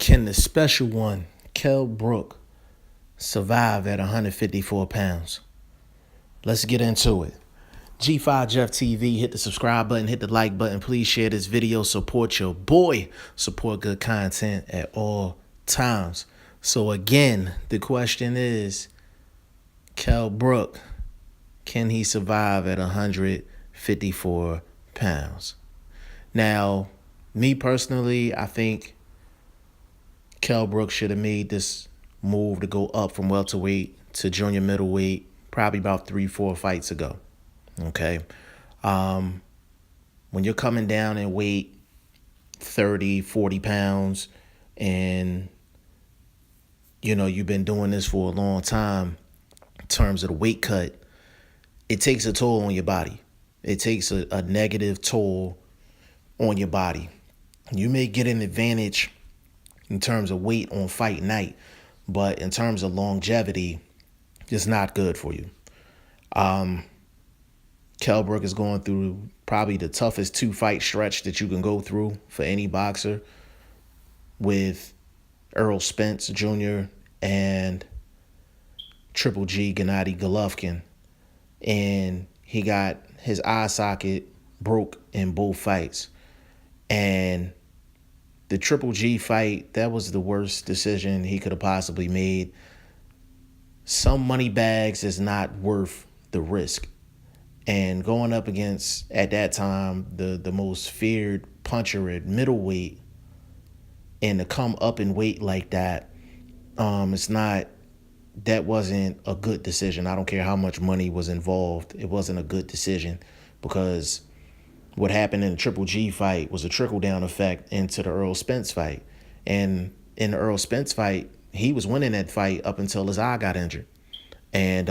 Can the special one, Kell Brook, survive at 154 pounds? Let's get into it. G5 Jeff TV, hit the subscribe button, hit the like button. Please share this video. Support your boy. Support good content at all times. So again, the question is, Kell Brook, can he survive at 154 pounds? Now, me personally, I think Kell Brook should have made this move to go up from welterweight to junior middleweight probably about 3-4 fights ago. Okay. When you're coming down in weight 30, 40 pounds and, you've been doing this for a long time in terms of the weight cut, it takes a toll on your body. It takes a negative toll on your body. You may get an advantage in terms of weight on fight night, but in terms of longevity, it's not good for you. Kell Brook is going through probably the toughest 2-fight stretch that you can go through for any boxer, with Errol Spence Jr. and Triple G Gennady Golovkin. And he got his eye socket broke in both fights. And the Triple G fight, that was the worst decision he could have possibly made. Some money bags is not worth the risk. And going up against, at that time, the most feared puncher at middleweight, and to come up in weight like that, that wasn't a good decision. I don't care how much money was involved. It wasn't a good decision, because what happened in the Triple G fight was a trickle-down effect into the Errol Spence fight. And in the Errol Spence fight, he was winning that fight up until his eye got injured. And,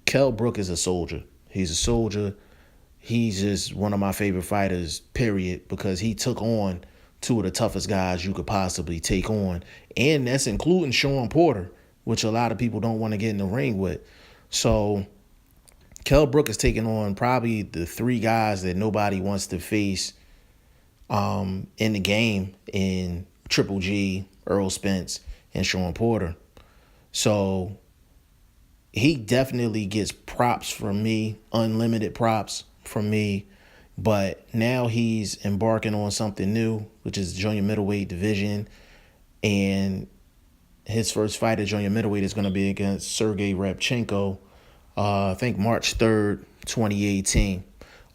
Kell Brook is a soldier. He's a soldier. He's just one of my favorite fighters, period, because he took on two of the toughest guys you could possibly take on. And that's including Shawn Porter, which a lot of people don't want to get in the ring with. So Kell Brook is taking on probably the 3 guys that nobody wants to face in the game, in Triple G, Errol Spence, and Shawn Porter. So he definitely gets props from me, unlimited props from me. But now he's embarking on something new, which is the junior middleweight division. And his first fight at junior middleweight is going to be against Sergey Rabchenko, I think March 3rd, 2018.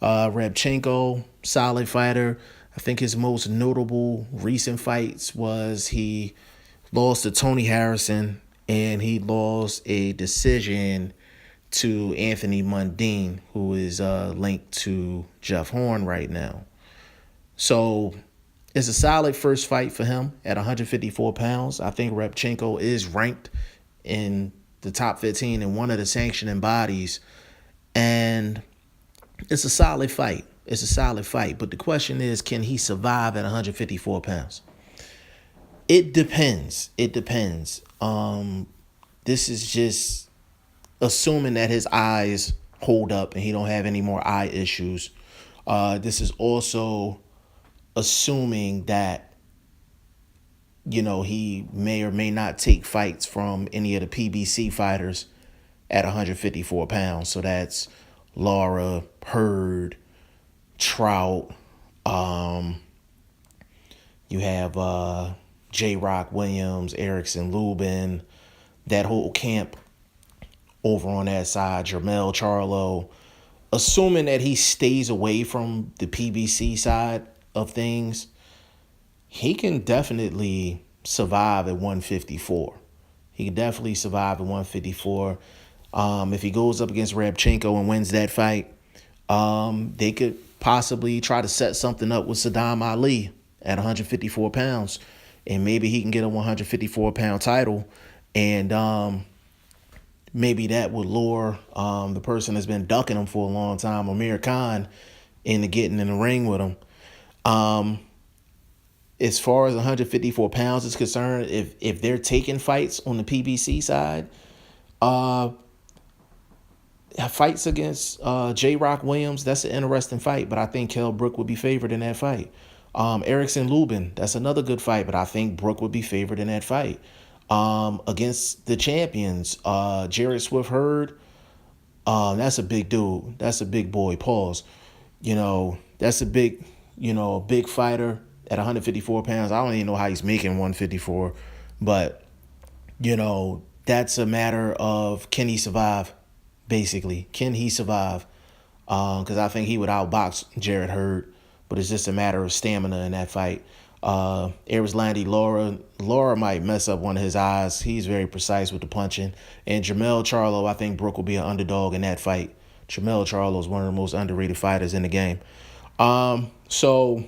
Rabchenko, solid fighter. I think his most notable recent fights was he lost to Tony Harrison, and he lost a decision to Anthony Mundine, who is linked to Jeff Horn right now. So it's a solid first fight for him at 154 pounds. I think Rabchenko is ranked in the top 15 in one of the sanctioning bodies. And it's a solid fight. It's a solid fight. But the question is, can he survive at 154 pounds? It depends. It depends. This is just assuming that his eyes hold up and he don't have any more eye issues. This is also assuming that, he may or may not take fights from any of the PBC fighters at 154 pounds. So that's Lara, Hurd, Trout. You have J. Rock Williams, Erickson Lubin, that whole camp over on that side, Jermell Charlo. Assuming that he stays away from the PBC side of things, he can definitely survive at 154. He can definitely survive at 154. If he goes up against Rabchenko and wins that fight, they could possibly try to set something up with Saddam Ali at 154 pounds. And maybe he can get a 154-pound title. And maybe that would lure the person that's been ducking him for a long time, Amir Khan, into getting in the ring with him. As far as 154 pounds is concerned, if they're taking fights on the PBC side, fights against J. Rock Williams, that's an interesting fight, but I think Kell Brook would be favored in that fight. Erickson Lubin, that's another good fight, but I think Brook would be favored in that fight. Against the champions, Jared Swift Hurd, that's a big dude. That's a big boy. Pause. That's a big, big fighter at 154 pounds. I don't even know how he's making 154, but that's a matter of, can he survive? Basically, can he survive? Because I think he would outbox Jared Hurd, but it's just a matter of stamina in that fight. Erislandy Laura might mess up one of his eyes. He's very precise with the punching. And Jermell Charlo, I think Brook will be an underdog in that fight. Jermell Charlo is one of the most underrated fighters in the game. So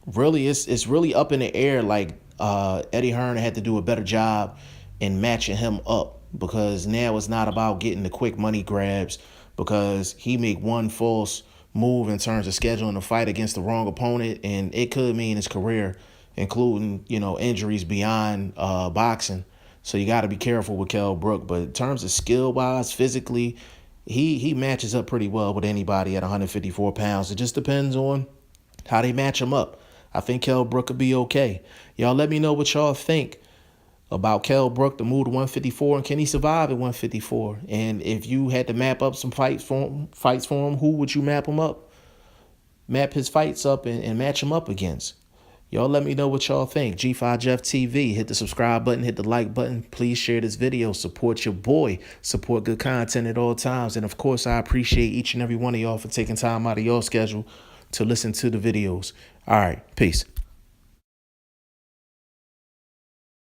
really, it's really up in the air. Like Eddie Hearn had to do a better job in matching him up, because now it's not about getting the quick money grabs, because he make one false move in terms of scheduling a fight against the wrong opponent, and it could mean his career, including injuries beyond boxing. So you got to be careful with Kell Brook. But in terms of skill wise, physically, he matches up pretty well with anybody at 154 pounds. It just depends on how they match him up. I think Kell Brook could be okay. Y'all let me know what y'all think about Kell Brook to move to 154, and can he survive at 154? And if you had to map up some fights for him, who would you map his fights up and match him up against? Y'all let me know what y'all think. G5 Jeff TV. Hit the subscribe button, hit the like button. Please share this video. Support your boy. Support good content at all times. And of course, I appreciate each and every one of y'all for taking time out of your schedule to listen to the videos. All right, peace.